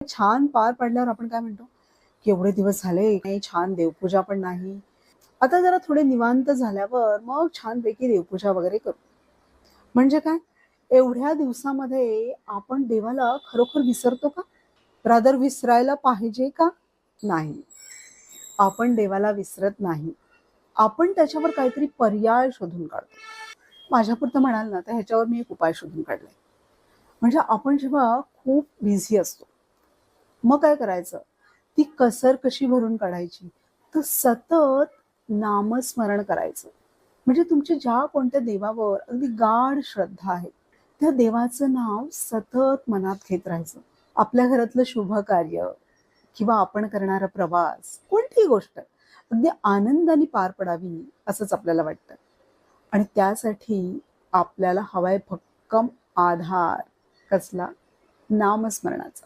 छान पार पडल्यावर आपण काय म्हणतो, की एवढे दिवस झाले काही छान देवपूजा पण नाही. आता जरा थोडे निवांत झाल्यावर मग छानपैकी देवपूजा वगैरे करू. म्हणजे काय? एवढ्या दिवसामध्ये आपण देवाला खरोखर विसरतो का? रादर विसरायला पाहिजे का? नाही. आपण देवाला विसरत नाही. आपण त्याच्यावर काहीतरी पर्याय शोधून काढतो. माझ्यापुरतं म्हणाल ना, तर ह्याच्यावर मी एक उपाय शोधून काढलाय. म्हणजे आपण जेव्हा खूप बिझी असतो, मग काय करायचं? ती कसर कशी भरून काढायची? तर सतत नामस्मरण करायचं. म्हणजे तुमच्या ज्या कोणत्या देवावर अगदी गाढ श्रद्धा आहे, त्या देवाचं नाव सतत मनात घेत राहायचं. आपल्या घरातलं शुभ कार्य किंवा आपण करणारा प्रवास, कोणतीही गोष्ट अगदी आनंदाने पार पडावी असंच आपल्याला वाटतं. आणि त्यासाठी आपल्याला हवाय भक्कम आधार. कसला? नामस्मरणाचा.